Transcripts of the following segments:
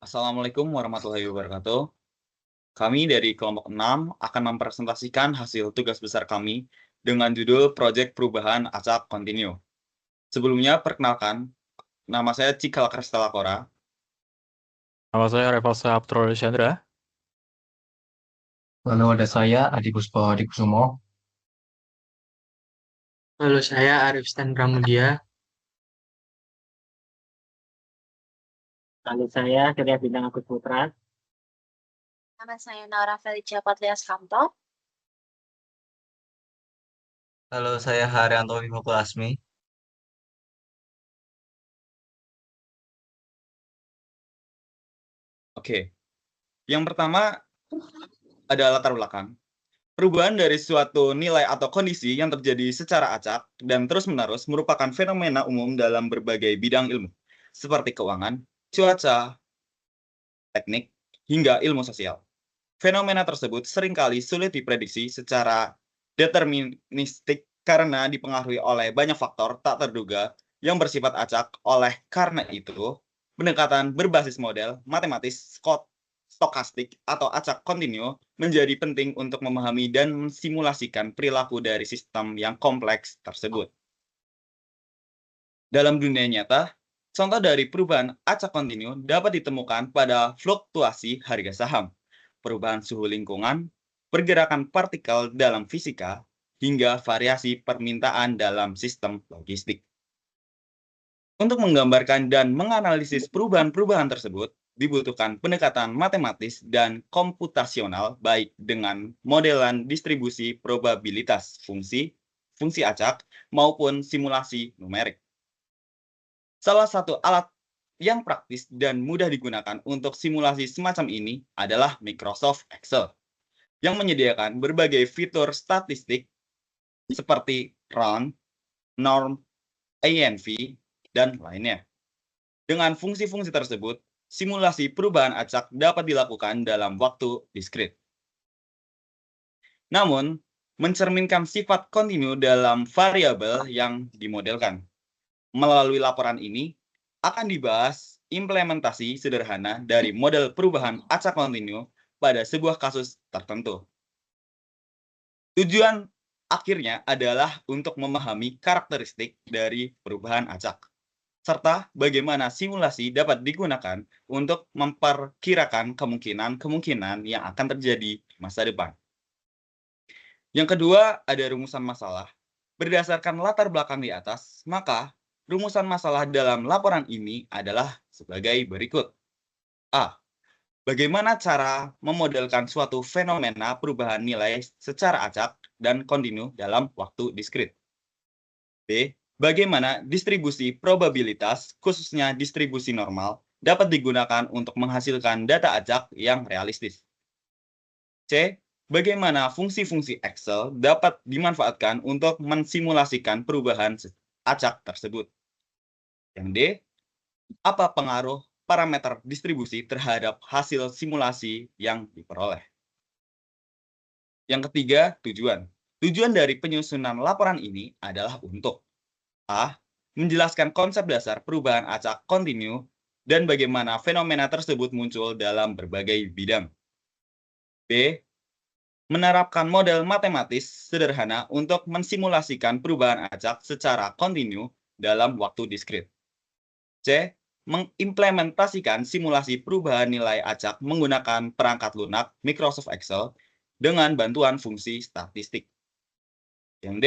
Assalamualaikum warahmatullahi wabarakatuh. Kami dari kelompok 6 akan mempresentasikan hasil tugas besar kami dengan judul Proyek Perubahan Acak Kontinu. Sebelumnya, perkenalkan, nama saya Cikal Kristala Kora. Nama saya Revalsa Abdul Chandra. Lalu ada saya, Adi Puspo Adikusumo. Halo, saya Arif Stan Pramudia. Lalu saya Surya Bintang Agus Putra. Nama saya Naura Felicia Patlias Kamto. Halo, saya Haryanto Wibowo Asmi. Oke, yang pertama adalah latar belakang. Perubahan dari suatu nilai atau kondisi yang terjadi secara acak dan terus-menerus merupakan fenomena umum dalam berbagai bidang ilmu, seperti keuangan, cuaca, teknik, hingga ilmu sosial. Fenomena tersebut seringkali sulit diprediksi secara deterministik karena dipengaruhi oleh banyak faktor tak terduga yang bersifat acak. Oleh karena itu, pendekatan berbasis model matematis stokastik atau acak kontinu menjadi penting untuk memahami dan mensimulasikan perilaku dari sistem yang kompleks tersebut. Dalam dunia nyata, contoh dari perubahan acak kontinu dapat ditemukan pada fluktuasi harga saham, perubahan suhu lingkungan, pergerakan partikel dalam fisika, hingga variasi permintaan dalam sistem logistik. Untuk menggambarkan dan menganalisis perubahan-perubahan tersebut, dibutuhkan pendekatan matematis dan komputasional baik dengan modelan distribusi probabilitas fungsi acak, maupun simulasi numerik. Salah satu alat yang praktis dan mudah digunakan untuk simulasi semacam ini adalah Microsoft Excel, yang menyediakan berbagai fitur statistik seperti round, norm, ANV, dan lainnya. Dengan fungsi-fungsi tersebut, simulasi perubahan acak dapat dilakukan dalam waktu diskrit. Namun, mencerminkan sifat kontinu dalam variabel yang dimodelkan. Melalui laporan ini, akan dibahas implementasi sederhana dari model perubahan acak kontinu pada sebuah kasus tertentu. Tujuan akhirnya adalah untuk memahami karakteristik dari perubahan acak, serta bagaimana simulasi dapat digunakan untuk memperkirakan kemungkinan-kemungkinan yang akan terjadi di masa depan. Yang kedua, ada rumusan masalah. Berdasarkan latar belakang di atas, maka rumusan masalah dalam laporan ini adalah sebagai berikut. A. Bagaimana cara memodelkan suatu fenomena perubahan nilai secara acak dan kontinu dalam waktu diskrit. B. Bagaimana distribusi probabilitas, khususnya distribusi normal, dapat digunakan untuk menghasilkan data acak yang realistis. C. Bagaimana fungsi-fungsi Excel dapat dimanfaatkan untuk mensimulasikan perubahan acak tersebut. Yang D. Apa pengaruh parameter distribusi terhadap hasil simulasi yang diperoleh. Yang ketiga, tujuan. Tujuan dari penyusunan laporan ini adalah untuk A. Menjelaskan konsep dasar perubahan acak kontinu dan bagaimana fenomena tersebut muncul dalam berbagai bidang. B. Menerapkan model matematis sederhana untuk mensimulasikan perubahan acak secara kontinu dalam waktu diskrit. C. Mengimplementasikan simulasi perubahan nilai acak menggunakan perangkat lunak Microsoft Excel dengan bantuan fungsi statistik. Yang D.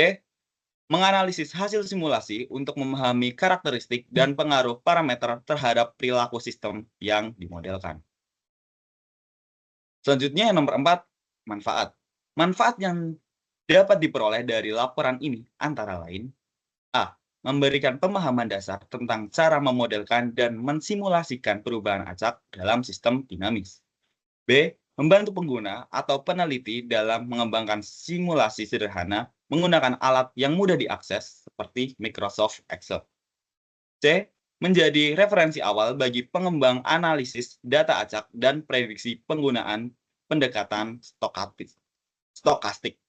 Menganalisis hasil simulasi untuk memahami karakteristik dan pengaruh parameter terhadap perilaku sistem yang dimodelkan. Selanjutnya yang nomor 4, manfaat. Manfaat yang dapat diperoleh dari laporan ini antara lain A. Memberikan pemahaman dasar tentang cara memodelkan dan mensimulasikan perubahan acak dalam sistem dinamis. B. Membantu pengguna atau peneliti dalam mengembangkan simulasi sederhana menggunakan alat yang mudah diakses seperti Microsoft Excel. C. Menjadi referensi awal bagi pengembang analisis data acak dan prediksi penggunaan pendekatan stokastik.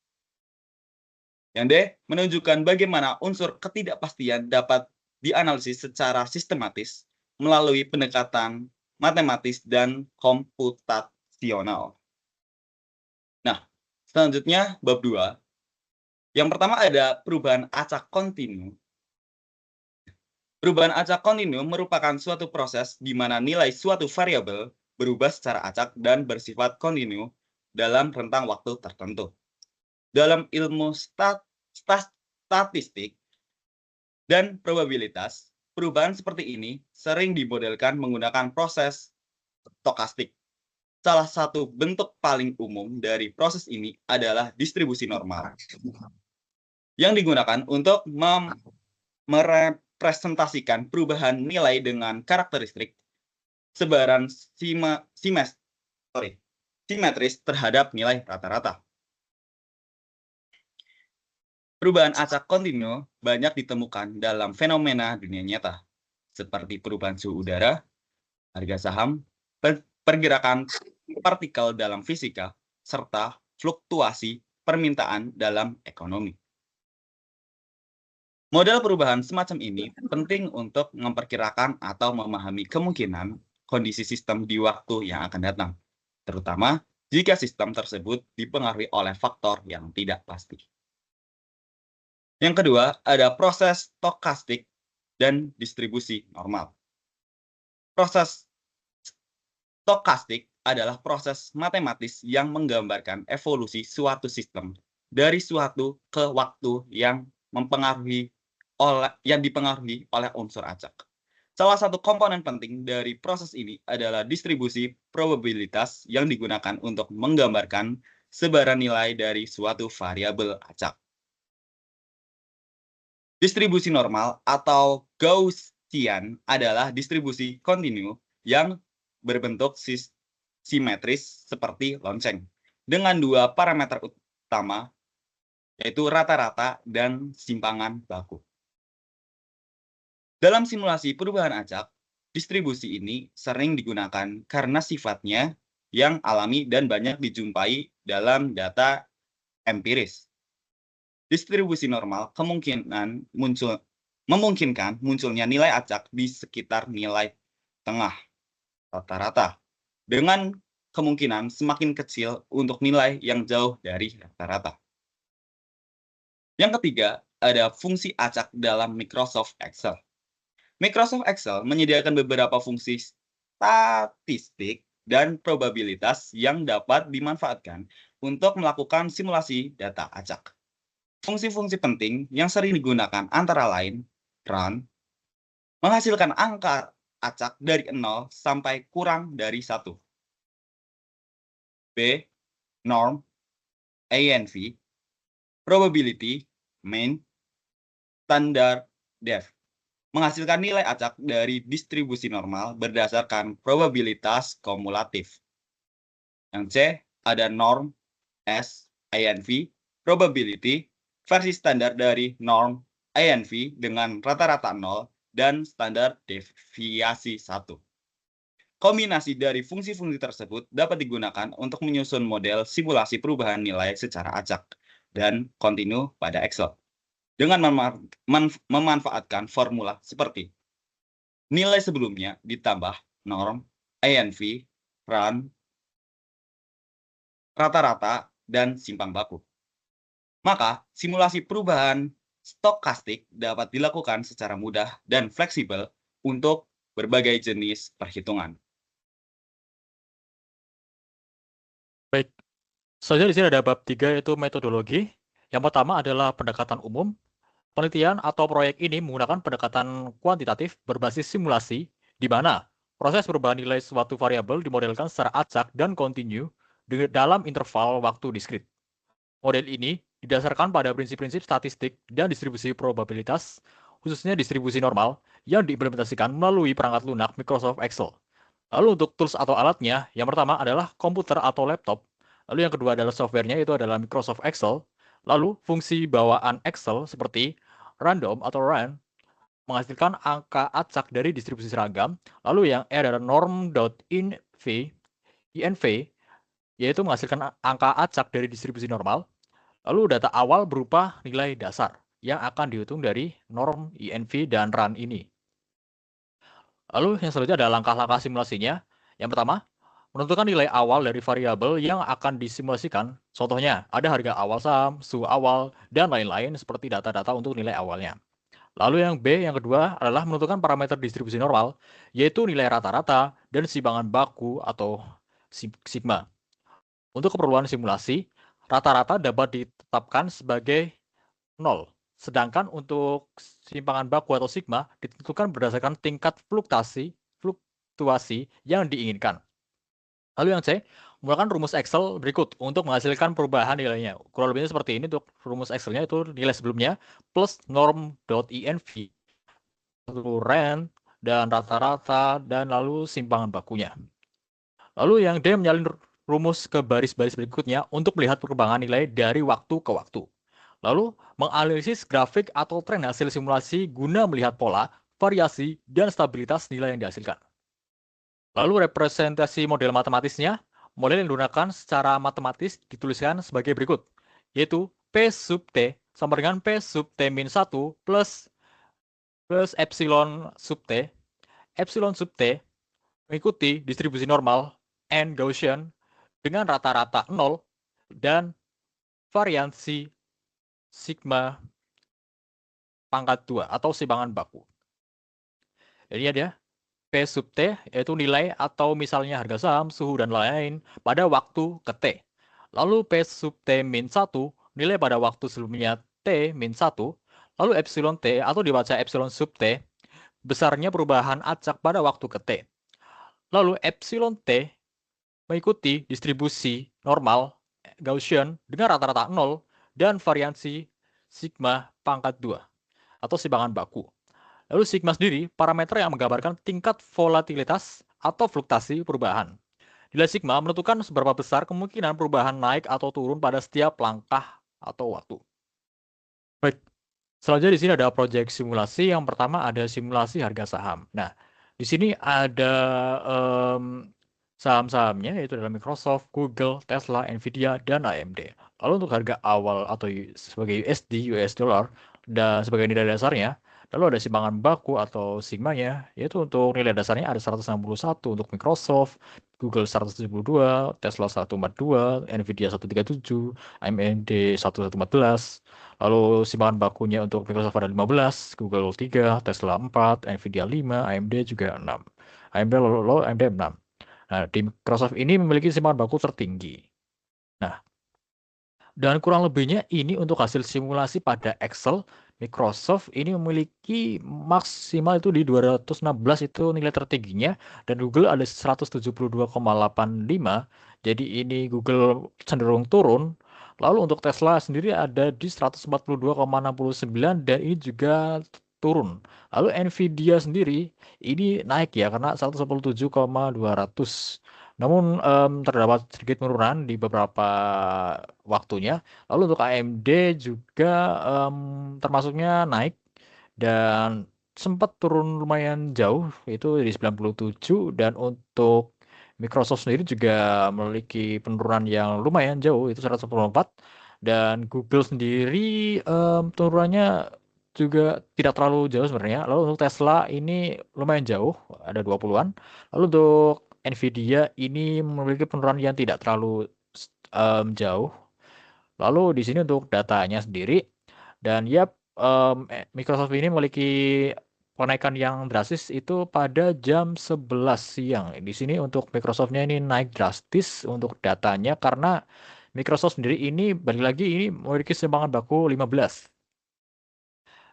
Yang D. Menunjukkan bagaimana unsur ketidakpastian dapat dianalisis secara sistematis melalui pendekatan matematis, dan komputasional. Nah, selanjutnya bab 2. Yang pertama ada perubahan acak kontinu. Perubahan acak kontinu merupakan suatu proses di mana nilai suatu variabel berubah secara acak dan bersifat kontinu dalam rentang waktu tertentu. Dalam ilmu statistik dan probabilitas, perubahan seperti ini sering dimodelkan menggunakan proses stokastik. Salah satu bentuk paling umum dari proses ini adalah distribusi normal, yang digunakan untuk merepresentasikan perubahan nilai dengan karakteristik sebaran simetris terhadap nilai rata-rata. Perubahan acak kontinu banyak ditemukan dalam fenomena dunia nyata, seperti perubahan suhu udara, harga saham, pergerakan partikel dalam fisika, serta fluktuasi permintaan dalam ekonomi. Model perubahan semacam ini penting untuk memperkirakan atau memahami kemungkinan kondisi sistem di waktu yang akan datang, terutama jika sistem tersebut dipengaruhi oleh faktor yang tidak pasti. Yang kedua, ada proses stokastik dan distribusi normal. Proses stokastik adalah proses matematis yang menggambarkan evolusi suatu sistem dari suatu ke waktu yang dipengaruhi oleh unsur acak. Salah satu komponen penting dari proses ini adalah distribusi probabilitas yang digunakan untuk menggambarkan sebaran nilai dari suatu variabel acak. Distribusi normal atau Gaussian adalah distribusi kontinu yang berbentuk simetris seperti lonceng, dengan dua parameter utama, yaitu rata-rata dan simpangan baku. Dalam simulasi perubahan acak, distribusi ini sering digunakan karena sifatnya yang alami dan banyak dijumpai dalam data empiris. Distribusi normal memungkinkan munculnya nilai acak di sekitar nilai tengah rata-rata, dengan kemungkinan semakin kecil untuk nilai yang jauh dari rata-rata. Yang ketiga, ada fungsi acak dalam Microsoft Excel. Microsoft Excel menyediakan beberapa fungsi statistik dan probabilitas yang dapat dimanfaatkan untuk melakukan simulasi data acak. Fungsi-fungsi penting yang sering digunakan antara lain run, menghasilkan angka acak dari 0 sampai kurang dari 1. B, norm, ANV, probability, mean, standard def, menghasilkan nilai acak dari distribusi normal berdasarkan probabilitas kumulatif. Yang C, ada norm, S, ANV, probability, versi standar dari norm ANV dengan rata-rata 0 dan standar deviasi 1. Kombinasi dari fungsi-fungsi tersebut dapat digunakan untuk menyusun model simulasi perubahan nilai secara acak dan kontinu pada Excel, dengan memanfaatkan formula seperti nilai sebelumnya ditambah norm, ANV, run, rata-rata, dan simpang baku. Maka, simulasi perubahan stokastik dapat dilakukan secara mudah dan fleksibel untuk berbagai jenis perhitungan. Baik, selanjutnya di sini ada bab 3 yaitu metodologi. Yang pertama adalah pendekatan umum. Penelitian atau proyek ini menggunakan pendekatan kuantitatif berbasis simulasi, di mana proses perubahan nilai suatu variabel dimodelkan secara acak dan kontinu dalam interval waktu diskrit. Model ini didasarkan pada prinsip-prinsip statistik dan distribusi probabilitas, khususnya distribusi normal, yang diimplementasikan melalui perangkat lunak Microsoft Excel. Lalu untuk tools atau alatnya, yang pertama adalah komputer atau laptop, lalu yang kedua adalah softwarenya, itu adalah Microsoft Excel, lalu fungsi bawaan Excel seperti random atau run, menghasilkan angka acak dari distribusi seragam, lalu yang E adalah norm.inv, yaitu menghasilkan angka acak dari distribusi normal. Lalu data awal berupa nilai dasar yang akan dihitung dari norm, INV, dan run ini. Lalu yang selanjutnya adalah langkah-langkah simulasinya. Yang pertama, menentukan nilai awal dari variabel yang akan disimulasikan. Contohnya, ada harga awal saham, suhu awal, dan lain-lain seperti data-data untuk nilai awalnya. Lalu yang B, yang kedua adalah menentukan parameter distribusi normal, yaitu nilai rata-rata dan simpangan baku atau sigma. Untuk keperluan simulasi, rata-rata dapat ditetapkan sebagai 0. Sedangkan untuk simpangan baku atau sigma ditentukan berdasarkan tingkat fluktuasi yang diinginkan. Lalu yang C, menggunakan rumus Excel berikut untuk menghasilkan perubahan nilainya. Kurang lebihnya seperti ini untuk rumus Excel-nya itu nilai sebelumnya plus norm.inv, lalu rent, dan rata-rata, dan lalu simpangan bakunya. Lalu yang D menyalin rumus ke baris-baris berikutnya untuk melihat perkembangan nilai dari waktu ke waktu. Lalu menganalisis grafik atau tren hasil simulasi guna melihat pola, variasi, dan stabilitas nilai yang dihasilkan. Lalu representasi model matematisnya, model yang digunakan secara matematis dituliskan sebagai berikut, yaitu P sub T sama dengan P sub T min 1 plus epsilon sub T. Epsilon sub T mengikuti distribusi normal N Gaussian dengan rata-rata 0 dan variansi sigma pangkat 2 atau simpangan baku. Jadi ada P sub T yaitu nilai atau misalnya harga saham, suhu, dan lain-lain pada waktu ke T. Lalu P sub T min 1 nilai pada waktu sebelumnya T min 1. Lalu epsilon T atau dibaca epsilon sub T besarnya perubahan acak pada waktu ke T. Lalu epsilon T mengikuti distribusi normal Gaussian dengan rata-rata 0 dan variansi sigma pangkat 2 atau simpangan baku. Lalu sigma sendiri parameter yang menggambarkan tingkat volatilitas atau fluktuasi perubahan. Nilai sigma menentukan seberapa besar kemungkinan perubahan naik atau turun pada setiap langkah atau waktu. Baik, selanjutnya di sini ada proyek simulasi. Yang pertama ada simulasi harga saham. Nah, di sini ada saham-sahamnya yaitu adalah Microsoft, Google, Tesla, Nvidia, dan AMD. Lalu untuk harga awal atau sebagai USD, US dollar, dan sebagai nilai dasarnya, lalu ada simpangan baku atau sigmanya, yaitu untuk nilai dasarnya ada 161 untuk Microsoft, Google 172, Tesla 142, Nvidia 137, AMD 1114. Lalu simpangan bakunya untuk Microsoft ada 15, Google 3, Tesla 4, Nvidia 5, AMD juga 6. AMD 6. Nah, di Microsoft ini memiliki simpangan baku tertinggi. Nah, dan kurang lebihnya ini untuk hasil simulasi pada Excel, Microsoft ini memiliki maksimal itu di 216 itu nilai tertingginya, dan Google ada 172,85. Jadi ini Google cenderung turun. Lalu untuk Tesla sendiri ada di 142,69 dan ini juga turun. Lalu Nvidia sendiri ini naik ya karena 187,200. Namun terdapat sedikit penurunan di beberapa waktunya. Lalu untuk AMD juga termasuknya naik dan sempat turun lumayan jauh itu di 97, dan untuk Microsoft sendiri juga memiliki penurunan yang lumayan jauh itu 194, dan Google sendiri turunannya juga tidak terlalu jauh sebenarnya. Lalu untuk Tesla ini lumayan jauh, ada 20-an. Lalu untuk Nvidia ini memiliki penurunan yang tidak terlalu jauh. Lalu di sini untuk datanya sendiri, dan ya Microsoft ini memiliki kenaikan yang drastis itu pada jam 11 siang. Di sini untuk Microsoft-nya ini naik drastis untuk datanya karena Microsoft sendiri ini balik lagi ini memiliki simpangan baku 15.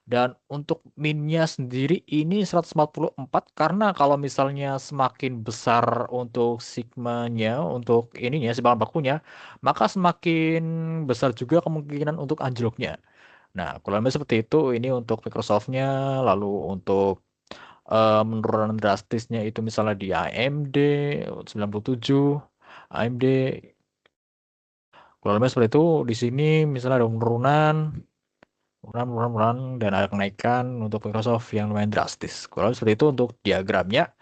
Dan untuk min-nya sendiri ini 144 karena kalau misalnya semakin besar untuk sigmanya, untuk ininya simpangan bakunya, maka semakin besar juga kemungkinan untuk anjloknya. Nah, kurang lebih seperti itu ini untuk Microsoft-nya. Lalu untuk penurunan drastisnya itu misalnya di AMD 97, AMD kurang lebih seperti itu. Di sini misalnya ada penurunan dan ada kenaikan untuk Microsoft yang lumayan drastis. Kurang lebih seperti itu untuk diagramnya.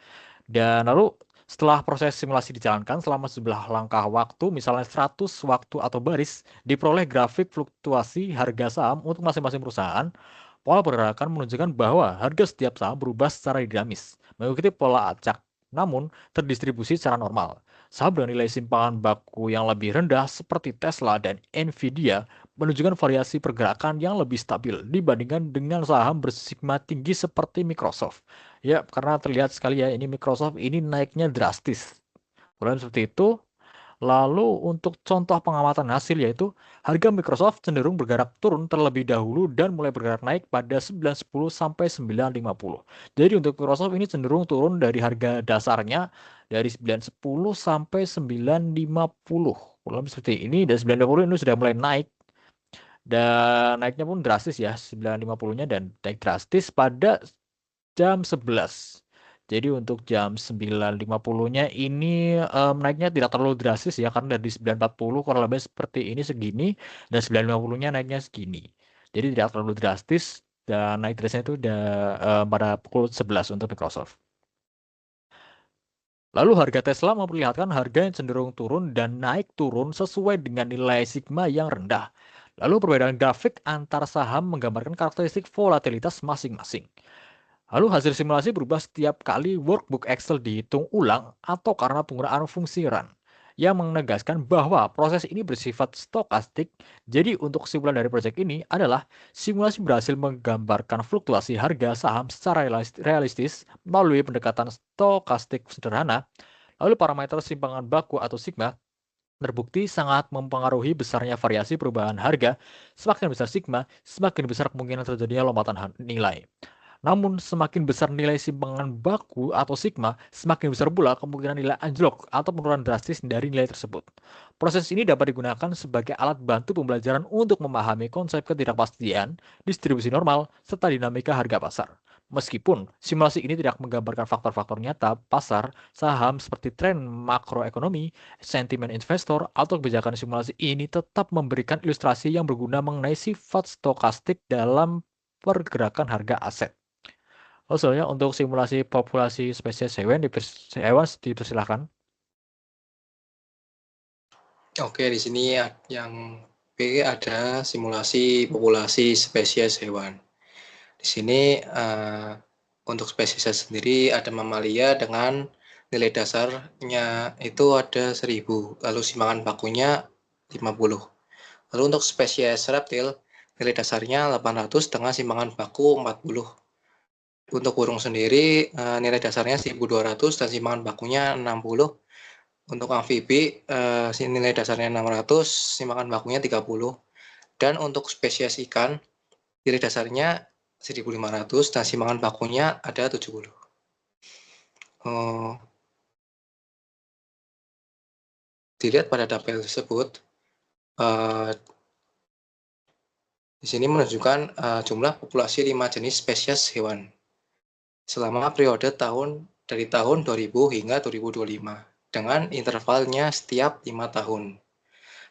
Dan lalu setelah proses simulasi dijalankan selama 11 langkah waktu, misalnya 100 waktu atau baris, diperoleh grafik fluktuasi harga saham untuk masing-masing perusahaan. Pola pergerakan menunjukkan bahwa harga setiap saham berubah secara dinamis, mengikuti pola acak namun terdistribusi secara normal. Saham dengan nilai simpangan baku yang lebih rendah seperti Tesla dan Nvidia menunjukkan variasi pergerakan yang lebih stabil dibandingkan dengan saham bersigma tinggi seperti Microsoft. Ya, karena terlihat sekali ya, ini Microsoft ini naiknya drastis. Kemudian seperti itu. Lalu untuk contoh pengamatan hasil yaitu harga Microsoft cenderung bergerak turun terlebih dahulu dan mulai bergerak naik pada 910 sampai 950. Jadi untuk Microsoft ini cenderung turun dari harga dasarnya dari 910 sampai 950. Kurang seperti ini dan 950 ini sudah mulai naik dan naiknya pun drastis ya 950-nya dan naik drastis pada jam 11. Jadi untuk jam 9.50-nya ini naiknya tidak terlalu drastis ya karena dari 9.40 kurang lebih seperti ini segini dan 9.50-nya naiknya segini. Jadi tidak terlalu drastis dan naik drastisnya itu udah pada pukul 11 untuk Microsoft. Lalu harga Tesla memperlihatkan harga yang cenderung turun dan naik turun sesuai dengan nilai sigma yang rendah. Lalu perbedaan grafik antar saham menggambarkan karakteristik volatilitas masing-masing. Lalu hasil simulasi berubah setiap kali workbook Excel dihitung ulang atau karena penggunaan fungsi run yang menegaskan bahwa proses ini bersifat stokastik. Jadi untuk kesimpulan dari proyek ini adalah simulasi berhasil menggambarkan fluktuasi harga saham secara realistis melalui pendekatan stokastik sederhana. Lalu parameter simpangan baku atau sigma terbukti sangat mempengaruhi besarnya variasi perubahan harga. Semakin besar sigma, semakin besar kemungkinan terjadinya lompatan nilai. Namun semakin besar nilai simpangan baku atau sigma, semakin besar pula kemungkinan nilai anjlok atau penurunan drastis dari nilai tersebut. Proses ini dapat digunakan sebagai alat bantu pembelajaran untuk memahami konsep ketidakpastian, distribusi normal, serta dinamika harga pasar. Meskipun simulasi ini tidak menggambarkan faktor-faktor nyata pasar, saham seperti tren makroekonomi, sentimen investor, atau kebijakan simulasi ini tetap memberikan ilustrasi yang berguna mengenai sifat stokastik dalam pergerakan harga aset. Soalnya untuk simulasi populasi spesies hewan dipersilahkan. Oke, di sini yang B ada simulasi populasi spesies hewan. Di sini untuk spesiesnya sendiri ada mamalia dengan nilai dasarnya itu ada 1000, lalu simpangan bakunya 50. Lalu untuk spesies reptil, nilai dasarnya 800 dengan simpangan baku 40. Untuk burung sendiri nilai dasarnya 1200 dan simpangan bakunya 60. Untuk amfibi nilai dasarnya 600, simpangan bakunya 30. Dan untuk spesies ikan nilai dasarnya 1500 dan simpangan bakunya ada 70. Dilihat pada tabel tersebut, di sini menunjukkan jumlah populasi 5 jenis spesies hewan selama periode dari tahun 2000 hingga 2025 dengan intervalnya setiap 5 tahun.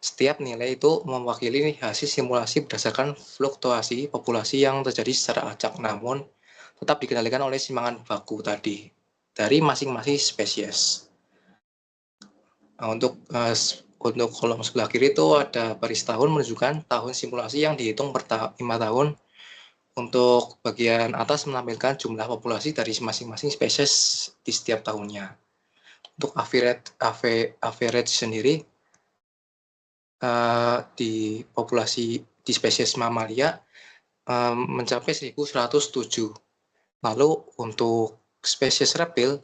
Setiap nilai itu mewakili hasil simulasi berdasarkan fluktuasi populasi yang terjadi secara acak, namun tetap dikendalikan oleh simpangan baku tadi dari masing-masing spesies. Nah, untuk kolom sebelah kiri itu ada baris tahun menunjukkan tahun simulasi yang dihitung per 5 tahun. Untuk bagian atas menampilkan jumlah populasi dari masing-masing spesies di setiap tahunnya. Untuk average sendiri di populasi di spesies mamalia mencapai 1107. Lalu untuk spesies reptil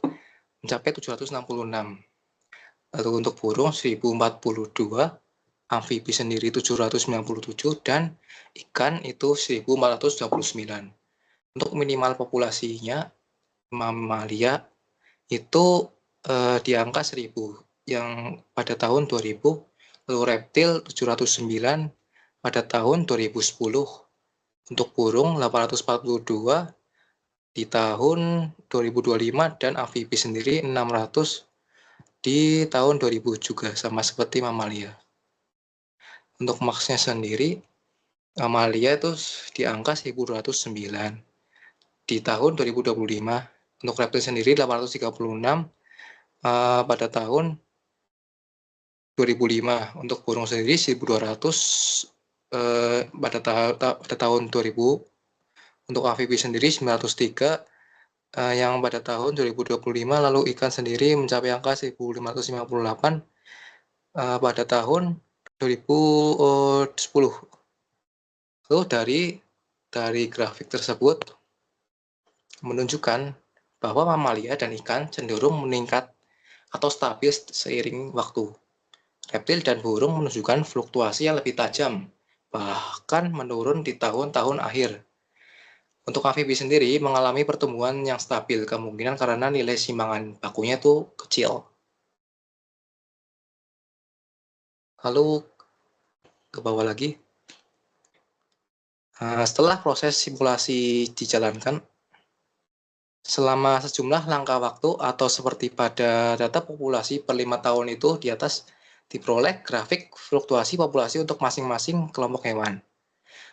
mencapai 766. Lalu untuk burung 1042, amfibi sendiri 797 dan ikan itu 1429. Untuk minimal populasinya mamalia itu di angka 1000 yang pada tahun 2000, lalu reptil 709 pada tahun 2010. Untuk burung 842 di tahun 2025 dan amfibi sendiri 600 di tahun 2000 juga sama seperti mamalia. Untuk maksnya sendiri, mamalia itu di angka 1209 di tahun 2025. Untuk reptil sendiri 836 pada tahun 2005. Untuk burung sendiri 1200 pada tahun 2000. Untuk amfibi sendiri 903 yang pada tahun 2025, lalu ikan sendiri mencapai angka 1.558 pada tahun 2010. Lalu dari grafik tersebut menunjukkan bahwa mamalia dan ikan cenderung meningkat atau stabil seiring waktu. Reptil dan burung menunjukkan fluktuasi yang lebih tajam, bahkan menurun di tahun-tahun akhir. Untuk amfibi sendiri mengalami pertumbuhan yang stabil, kemungkinan karena nilai simpangan bakunya itu kecil. Lalu ke bawah lagi. Setelah proses simulasi dijalankan, selama sejumlah langkah waktu atau seperti pada data populasi per 5 tahun itu di atas diperoleh grafik fluktuasi populasi untuk masing-masing kelompok hewan.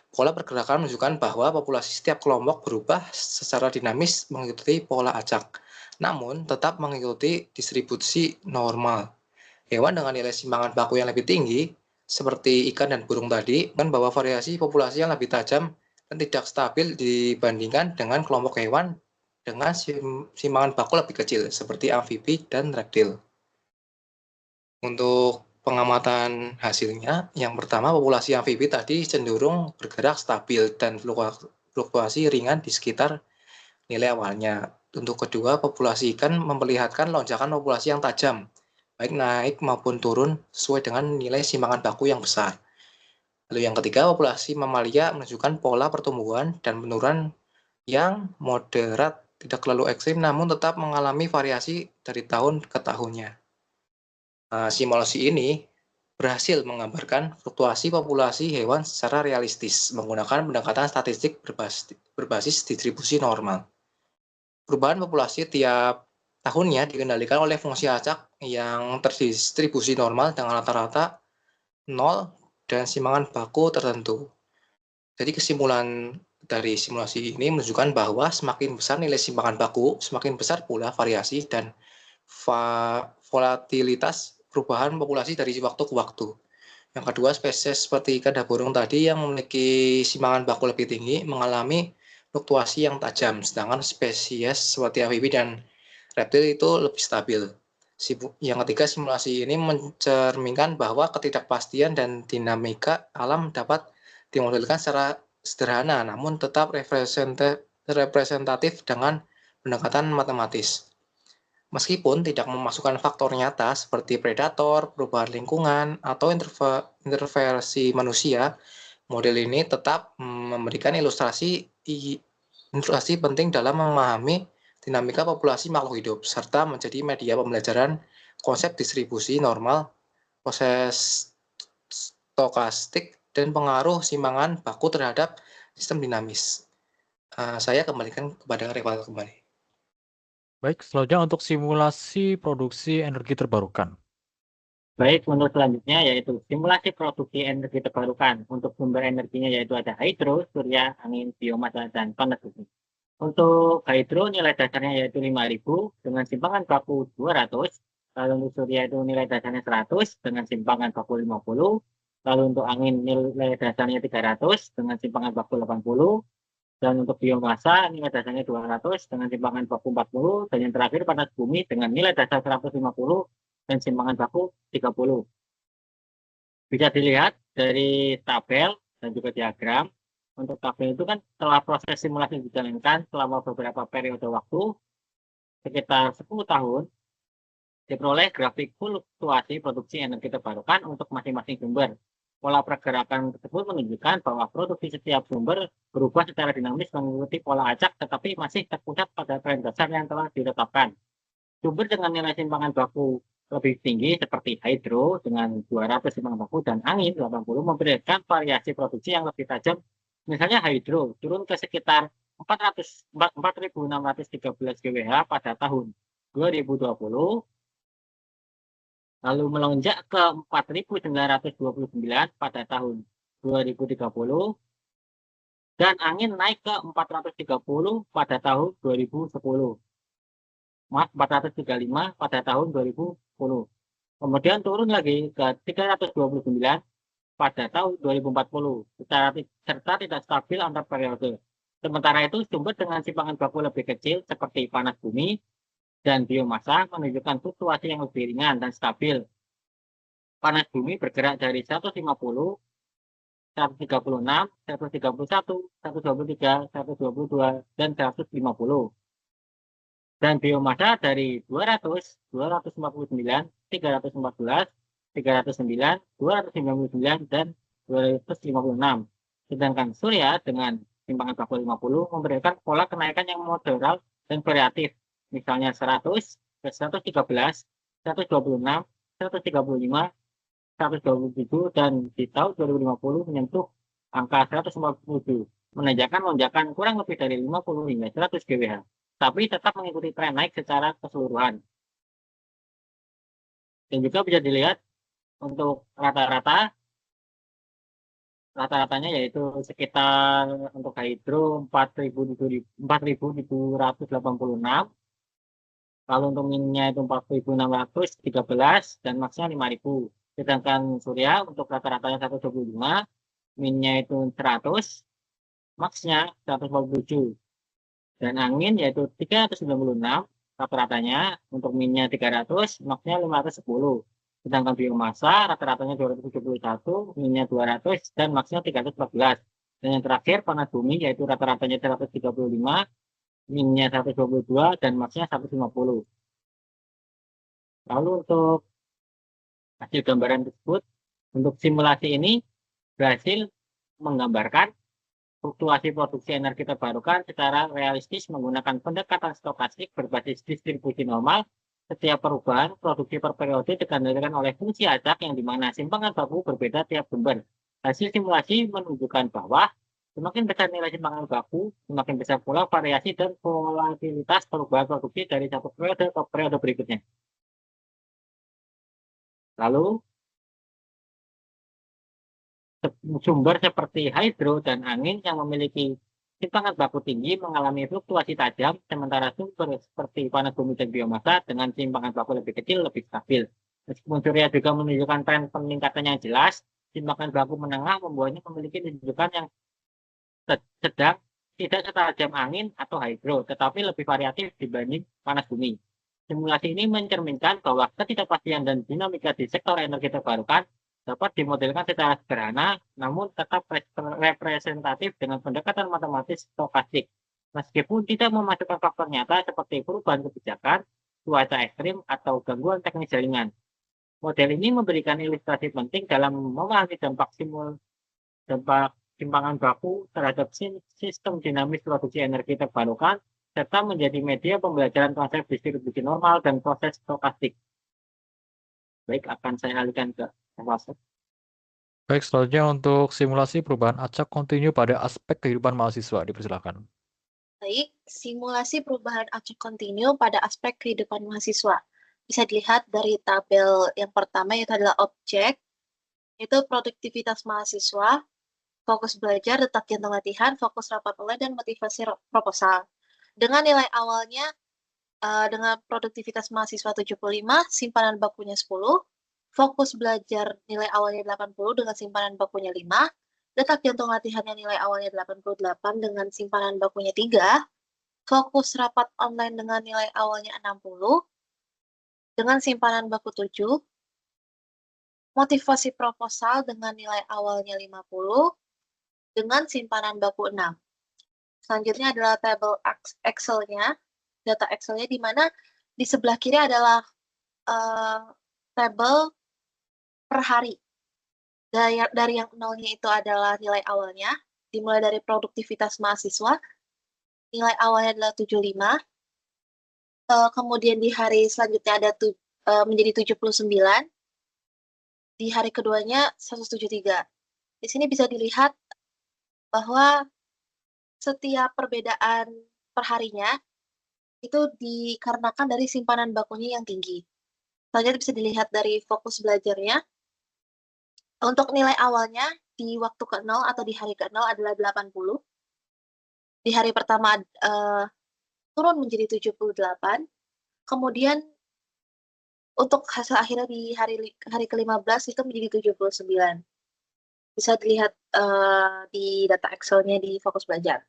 Pola pergerakan menunjukkan bahwa populasi setiap kelompok berubah secara dinamis mengikuti pola acak, namun tetap mengikuti distribusi normal. Hewan dengan nilai simpangan baku yang lebih tinggi, seperti ikan dan burung tadi, kan bahwa variasi populasi yang lebih tajam dan tidak stabil dibandingkan dengan kelompok hewan dengan simpangan baku lebih kecil, seperti amfibi dan reptil. Untuk pengamatan hasilnya, yang pertama populasi amfibi tadi cenderung bergerak stabil dan fluktuasi ringan di sekitar nilai awalnya. Untuk kedua, populasi ikan memperlihatkan lonjakan populasi yang tajam, baik naik maupun turun sesuai dengan nilai simpangan baku yang besar. Lalu yang ketiga, populasi mamalia menunjukkan pola pertumbuhan dan penurunan yang moderat, tidak terlalu ekstrim namun tetap mengalami variasi dari tahun ke tahunnya. Simulasi ini berhasil menggambarkan fluktuasi populasi hewan secara realistis menggunakan pendekatan statistik berbasis distribusi normal. Perubahan populasi tiap tahunnya dikendalikan oleh fungsi acak yang terdistribusi normal dengan rata-rata 0 dan simpangan baku tertentu. Jadi kesimpulan dari simulasi ini menunjukkan bahwa semakin besar nilai simpangan baku, semakin besar pula variasi dan volatilitas perubahan populasi dari waktu ke waktu. Yang kedua, spesies seperti ikan dan burung tadi yang memiliki simpangan baku lebih tinggi mengalami fluktuasi yang tajam, sedangkan spesies seperti amfibi dan reptil itu lebih stabil. Yang ketiga, simulasi ini mencerminkan bahwa ketidakpastian dan dinamika alam dapat dimodelkan secara sederhana, namun tetap representatif dengan pendekatan matematis. Meskipun tidak memasukkan faktor nyata seperti predator, perubahan lingkungan, atau intervensi manusia, model ini tetap memberikan ilustrasi penting dalam memahami dinamika populasi makhluk hidup, serta menjadi media pembelajaran konsep distribusi normal, proses stokastik, dan pengaruh simpangan baku terhadap sistem dinamis. Saya kembalikan kepada Rival kembali. Baik, selanjutnya untuk simulasi produksi energi terbarukan. Baik, untuk selanjutnya yaitu simulasi produksi energi terbarukan. Untuk sumber energinya yaitu ada hidro, surya, angin, biomasa, dan panas bumi. Untuk hidro nilai dasarnya yaitu 5.000 dengan simpangan baku 200. Lalu untuk surya itu nilai dasarnya 100 dengan simpangan baku 50. Lalu untuk angin nilai dasarnya 300 dengan simpangan baku 80. Dan untuk biomasa nilai dasarnya 200 dengan simpangan baku 40. Dan yang terakhir panas bumi dengan nilai dasar 150 dan simpangan baku 30. Bisa dilihat dari tabel dan juga diagram. Untuk tabel itu kan setelah proses simulasi dijalankan selama beberapa periode waktu, sekitar 10 tahun, diperoleh grafik fluktuasi produksi energi terbarukan untuk masing-masing sumber. Pola pergerakan tersebut menunjukkan bahwa produksi setiap sumber berubah secara dinamis mengikuti pola acak, tetapi masih terpusat pada tren dasar yang telah ditetapkan. Sumber dengan nilai simpangan baku lebih tinggi seperti hidro dengan 200 simpangan baku dan angin 80 memberikan variasi produksi yang lebih tajam. Misalnya hidro turun ke sekitar 4.613 GWh pada tahun 2020, lalu melonjak ke 4.929 pada tahun 2030, dan angin naik ke 430 pada tahun 2010. 435 pada tahun 2010. Kemudian turun lagi ke 329 pada tahun 2040, serta tidak stabil antar periode. Sementara itu sumber dengan simpangan baku lebih kecil seperti panas bumi dan biomasa menunjukkan fluktuasi yang lebih ringan dan stabil. Panas bumi bergerak dari 150, 136, 131, 123, 122, dan 150. Dan biomasa dari 200, 259, 314, 309, 299, dan 256. Sedangkan surya dengan simpangan baku 50 memberikan pola kenaikan yang moderat dan variatif. Misalnya 100 ke 113, 126, 135, 127, dan di tahun 2050 menyentuh angka 147, menandakan lonjakan kurang lebih dari 50 hingga 100 GWh, tapi tetap mengikuti tren naik secara keseluruhan. Dan juga bisa dilihat untuk rata-ratanya yaitu sekitar untuk hidro 4.286, lalu untuk minnya itu 4.613 dan maksnya 5.000. Sedangkan surya untuk rata-ratanya 125, minnya itu 100, maksnya 147. Dan angin yaitu 396, rata-ratanya untuk minnya 300, maksnya 510. Sedangkan biomasa rata-ratanya 271, minnya 200, dan maksnya 314. Dan yang terakhir panas bumi yaitu rata-ratanya 135, minnya 122, dan maksnya 150. Lalu untuk hasil gambaran tersebut, untuk simulasi ini berhasil menggambarkan fluktuasi produksi energi terbarukan secara realistis menggunakan pendekatan stokastik berbasis distribusi normal. Setiap perubahan produksi per periode dikendalikan oleh fungsi acak yang dimana simpangan baku berbeda tiap sumber. Hasil simulasi menunjukkan bahwa semakin besar nilai simpangan baku, semakin besar pula variasi dan volatilitas perubahan produksi dari satu periode ke periode berikutnya. Lalu sumber seperti hidro dan angin yang memiliki simpangan baku tinggi mengalami fluktuasi tajam, sementara sumber seperti panas bumi dan biomasa dengan simpangan baku lebih kecil lebih stabil. Meskipun surya juga menunjukkan tren peningkatan yang jelas, simpangan baku menengah membuatnya memiliki tunjukan yang sedang, tidak setajam angin atau hidro, tetapi lebih variatif dibanding panas bumi. Simulasi ini mencerminkan bahwa ketidakpastian dan dinamika di sektor energi terbarukan dapat dimodelkan secara sederhana, namun tetap representatif dengan pendekatan matematis stokastik, meskipun tidak memasukkan faktor nyata seperti perubahan kebijakan, cuaca ekstrim, atau gangguan teknis jaringan. Model ini memberikan ilustrasi penting dalam memahami dampak simpangan baku terhadap sistem dinamis produksi energi terbarukan, serta menjadi media pembelajaran konsep distribusi normal dan proses stokastik. Baik, akan saya alihkan ke Mas. Baik, selanjutnya untuk simulasi perubahan acak kontinu pada aspek kehidupan mahasiswa, dipersilakan. Baik, simulasi perubahan acak kontinu pada aspek kehidupan mahasiswa. Bisa dilihat dari tabel yang pertama yaitu adalah objek, yaitu produktivitas mahasiswa, fokus belajar, detak jantung latihan, fokus rapat oleh, dan motivasi proposal. Dengan nilai awalnya, dengan produktivitas mahasiswa 75, simpanan bakunya 10, fokus belajar nilai awalnya 80 dengan simpanan bakunya 5, detak jantung latihannya nilai awalnya 88 dengan simpanan bakunya 3, fokus rapat online dengan nilai awalnya 60 dengan simpanan baku 7, motivasi proposal dengan nilai awalnya 50 dengan simpanan baku 6. Selanjutnya adalah tabel Excel-nya, data Excel-nya di mana di sebelah kiri adalah tabel per hari. Dari yang nolnya itu adalah nilai awalnya, dimulai dari produktivitas mahasiswa, nilai awalnya adalah 75, kemudian di hari selanjutnya ada menjadi 79, di hari keduanya 173. Di sini bisa dilihat bahwa setiap perbedaan perharinya itu dikarenakan dari simpanan bakunya yang tinggi. Selanjutnya bisa dilihat dari fokus belajarnya. Untuk nilai awalnya di waktu ke-0 atau di hari ke-0 adalah 80. Di hari pertama turun menjadi 78. Kemudian untuk hasil akhirnya di hari ke-15 itu menjadi 79. Bisa dilihat di data Excel-nya di fokus belajar.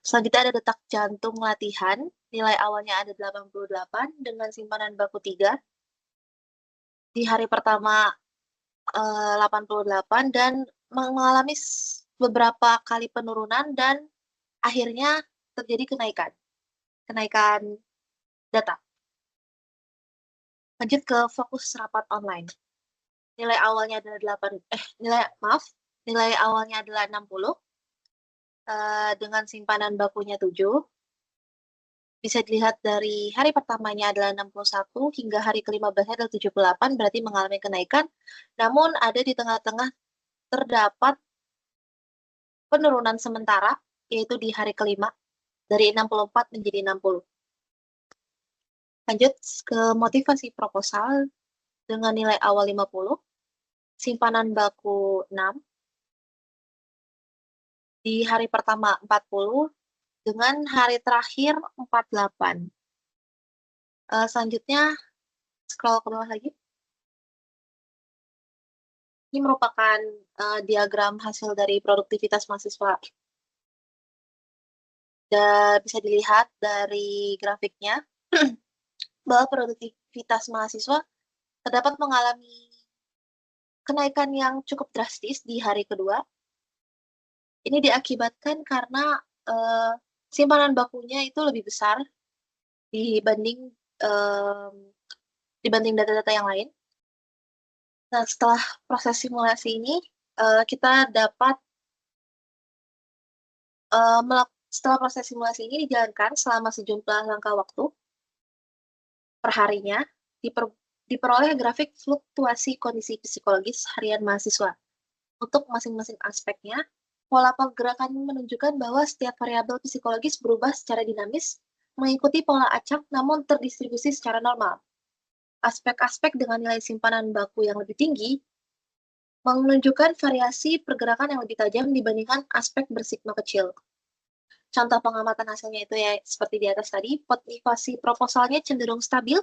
Selanjutnya ada detak jantung latihan, nilai awalnya ada 88 dengan simpanan baku 3. Di hari pertama 88 dan mengalami beberapa kali penurunan dan akhirnya terjadi kenaikan data. Lanjut ke fokus rapat online. Nilai awalnya adalah nilai awalnya adalah 60 dengan simpanan bakunya 7. Bisa dilihat dari hari pertamanya adalah 61 hingga hari ke-15 adalah 78, berarti mengalami kenaikan. Namun ada di tengah-tengah terdapat penurunan sementara, yaitu di hari ke-5 dari 64 menjadi 60. Lanjut ke motivasi proposal dengan nilai awal 50, simpanan baku 6. Di hari pertama 40 dengan hari terakhir 48. Selanjutnya scroll ke bawah lagi. Ini merupakan diagram hasil dari produktivitas mahasiswa. Dan bisa dilihat dari grafiknya bahwa produktivitas mahasiswa terdapat mengalami kenaikan yang cukup drastis di hari kedua. Ini diakibatkan karena simpanan bakunya itu lebih besar dibanding data-data yang lain. Nah, setelah proses simulasi ini, kita dapat setelah proses simulasi ini dijalankan selama sejumlah langkah waktu perharinya, diperoleh grafik fluktuasi kondisi psikologis harian mahasiswa. Untuk masing-masing aspeknya, pola pergerakan menunjukkan bahwa setiap variabel psikologis berubah secara dinamis, mengikuti pola acak namun terdistribusi secara normal. Aspek-aspek dengan nilai simpanan baku yang lebih tinggi menunjukkan variasi pergerakan yang lebih tajam dibandingkan aspek bersigma kecil. Contoh pengamatan hasilnya itu ya seperti di atas tadi, motivasi proposalnya cenderung stabil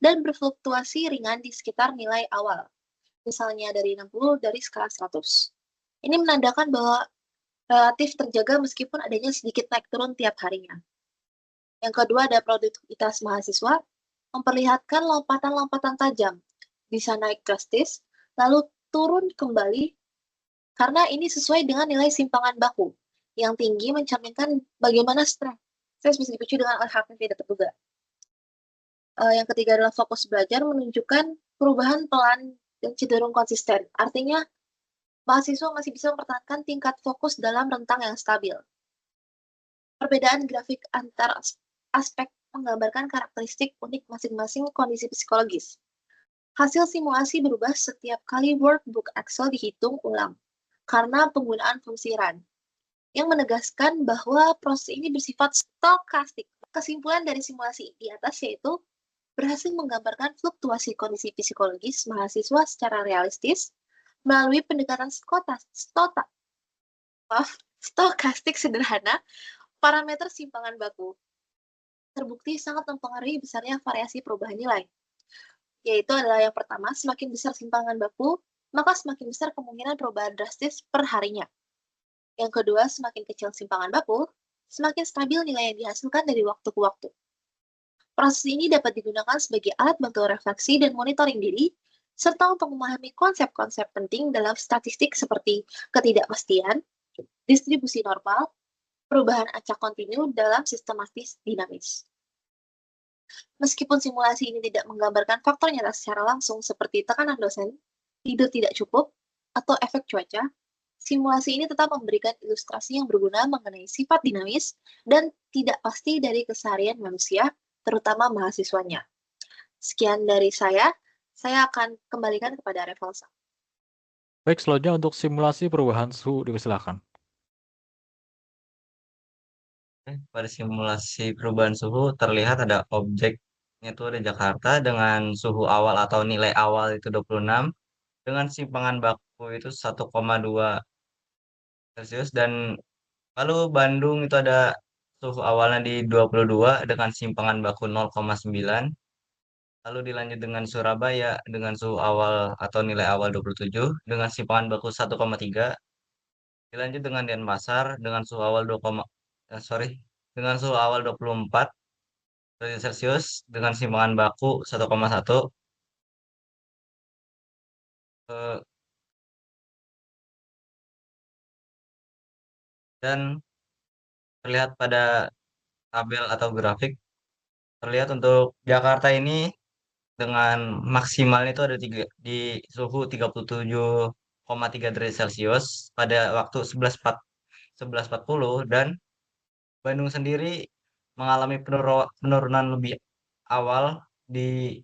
dan berfluktuasi ringan di sekitar nilai awal. Misalnya dari 60 dari skala 100. Ini menandakan bahwa relatif terjaga meskipun adanya sedikit naik turun tiap harinya. Yang kedua ada produktivitas mahasiswa, memperlihatkan lompatan-lompatan tajam. Bisa naik drastis, lalu turun kembali, karena ini sesuai dengan nilai simpangan baku. Yang tinggi mencerminkan bagaimana stres bisa dipicu dengan hal yang tidak terduga. Yang ketiga adalah fokus belajar, menunjukkan perubahan pelan dan cenderung konsisten. Artinya, mahasiswa masih bisa mempertahankan tingkat fokus dalam rentang yang stabil. Perbedaan grafik antar aspek menggambarkan karakteristik unik masing-masing kondisi psikologis. Hasil simulasi berubah setiap kali workbook Excel dihitung ulang karena penggunaan fungsi run, yang menegaskan bahwa proses ini bersifat stokastik. Kesimpulan dari simulasi di atas yaitu berhasil menggambarkan fluktuasi kondisi psikologis mahasiswa secara realistis melalui pendekatan stokastik sederhana. Parameter simpangan baku terbukti sangat mempengaruhi besarnya variasi perubahan nilai, yaitu adalah yang pertama, semakin besar simpangan baku, maka semakin besar kemungkinan perubahan drastis per harinya. Yang kedua, semakin kecil simpangan baku, semakin stabil nilai yang dihasilkan dari waktu ke waktu. Proses ini dapat digunakan sebagai alat bantu refleksi dan monitoring diri, serta untuk memahami konsep-konsep penting dalam statistik seperti ketidakpastian, distribusi normal, perubahan acak kontinu dalam sistematis dinamis. Meskipun simulasi ini tidak menggambarkan faktor nyata secara langsung seperti tekanan dosen, tidur tidak cukup, atau efek cuaca, simulasi ini tetap memberikan ilustrasi yang berguna mengenai sifat dinamis dan tidak pasti dari keseharian manusia, terutama mahasiswanya. Sekian dari saya akan kembalikan kepada Revalsa. Baik, selanjutnya untuk simulasi perubahan suhu dipersilakan. Pada simulasi perubahan suhu terlihat ada objeknya itu ada Jakarta dengan suhu awal atau nilai awal itu 26, dengan simpangan baku itu 1,2 Celcius, dan lalu Bandung itu ada suhu awalnya di 22 dengan simpangan baku 0,9. Lalu dilanjut dengan Surabaya dengan suhu awal atau nilai awal 27 dengan simpangan baku 1,3. Dilanjut dengan Denpasar dengan suhu awal dengan suhu awal 24 derajat Celcius dengan simpangan baku 1,1 eh, dan terlihat pada tabel atau grafik, terlihat untuk Jakarta ini dengan maksimalnya itu ada di suhu 37,3 derajat Celcius pada waktu 11.40, dan Bandung sendiri mengalami penurunan lebih awal di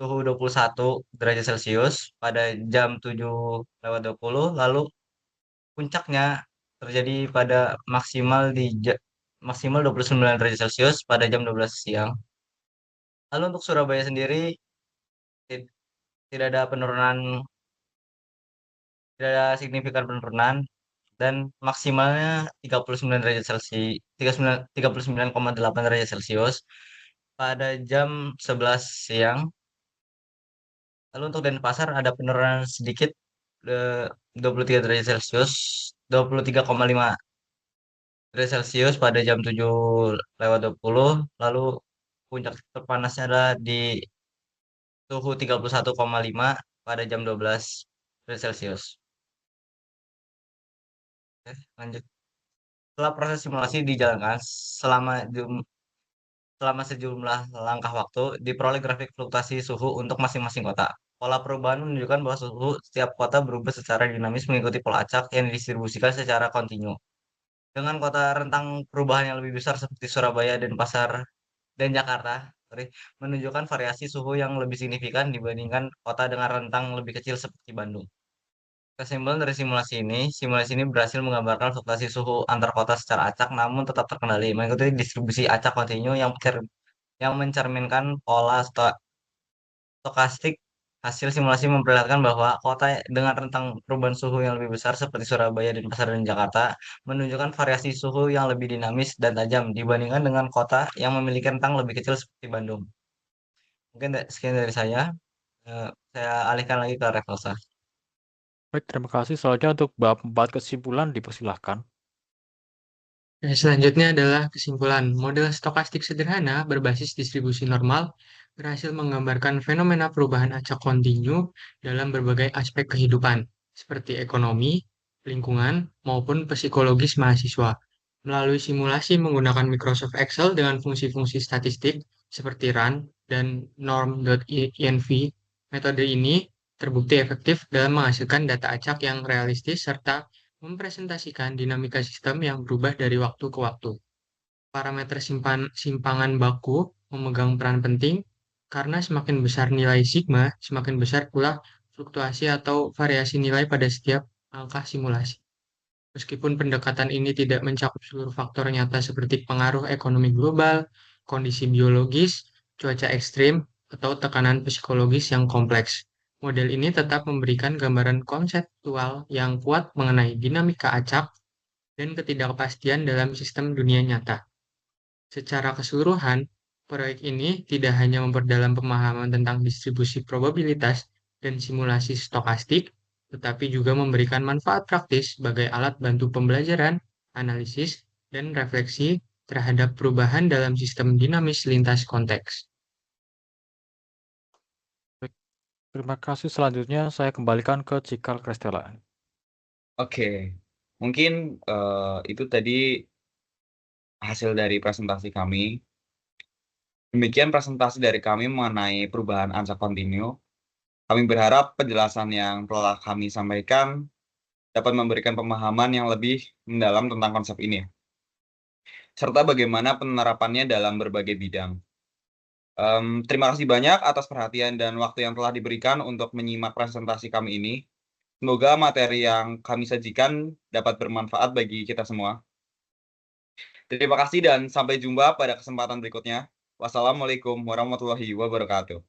suhu 21 derajat Celcius pada jam 7:20, lalu puncaknya terjadi pada maksimal 29 derajat Celcius pada jam 12 siang. Lalu untuk Surabaya sendiri tidak ada signifikan penurunan, dan maksimalnya 39 derajat Celcius, 39,8 derajat Celcius pada jam 11 siang. Lalu untuk Denpasar ada penurunan sedikit, 23 derajat Celcius, 23,5 derajat Celcius pada jam 7:20, lalu puncak terpanasnya adalah di suhu 31,5 pada jam 12 derajat Celcius. Oke, lanjut. Setelah proses simulasi dijalankan selama sejumlah langkah waktu, diperoleh grafik fluktuasi suhu untuk masing-masing kota. Pola perubahan menunjukkan bahwa suhu setiap kota berubah secara dinamis mengikuti pola acak yang didistribusikan secara kontinu. Dengan kota rentang perubahan yang lebih besar seperti Surabaya, Denpasar, dan Jakarta, menunjukkan variasi suhu yang lebih signifikan dibandingkan kota dengan rentang lebih kecil seperti Bandung. Kesimpulan dari simulasi ini berhasil menggambarkan fluktuasi suhu antar kota secara acak namun tetap terkendali, mengikuti distribusi acak kontinu yang mencerminkan pola stokastik. Hasil simulasi memperlihatkan bahwa kota dengan rentang perubahan suhu yang lebih besar seperti Surabaya, Denpasar, dan Jakarta menunjukkan variasi suhu yang lebih dinamis dan tajam dibandingkan dengan kota yang memiliki rentang lebih kecil seperti Bandung. Mungkin sekian dari saya. Saya alihkan lagi ke Revelsa. Baik, terima kasih. Selanjutnya untuk bab 4 kesimpulan dipersilahkan. Selanjutnya adalah kesimpulan. Model stokastik sederhana berbasis distribusi normal berhasil menggambarkan fenomena perubahan acak kontinu dalam berbagai aspek kehidupan, seperti ekonomi, lingkungan, maupun psikologis mahasiswa. Melalui simulasi menggunakan Microsoft Excel dengan fungsi-fungsi statistik seperti run dan norm.env, metode ini terbukti efektif dalam menghasilkan data acak yang realistis serta mempresentasikan dinamika sistem yang berubah dari waktu ke waktu. Parameter simpangan baku memegang peran penting karena semakin besar nilai sigma, semakin besar pula fluktuasi atau variasi nilai pada setiap angka simulasi. Meskipun pendekatan ini tidak mencakup seluruh faktor nyata seperti pengaruh ekonomi global, kondisi biologis, cuaca ekstrim, atau tekanan psikologis yang kompleks, model ini tetap memberikan gambaran konseptual yang kuat mengenai dinamika acak dan ketidakpastian dalam sistem dunia nyata. Secara keseluruhan, proyek ini tidak hanya memperdalam pemahaman tentang distribusi probabilitas dan simulasi stokastik, tetapi juga memberikan manfaat praktis sebagai alat bantu pembelajaran, analisis, dan refleksi terhadap perubahan dalam sistem dinamis lintas konteks. Terima kasih. Selanjutnya saya kembalikan ke Cikal Krestela. Oke, mungkin itu tadi hasil dari presentasi kami. Demikian presentasi dari kami mengenai perubahan acak kontinu. Kami berharap penjelasan yang telah kami sampaikan dapat memberikan pemahaman yang lebih mendalam tentang konsep ini, serta bagaimana penerapannya dalam berbagai bidang. Terima kasih banyak atas perhatian dan waktu yang telah diberikan untuk menyimak presentasi kami ini. Semoga materi yang kami sajikan dapat bermanfaat bagi kita semua. Terima kasih dan sampai jumpa pada kesempatan berikutnya. Wassalamualaikum warahmatullahi wabarakatuh.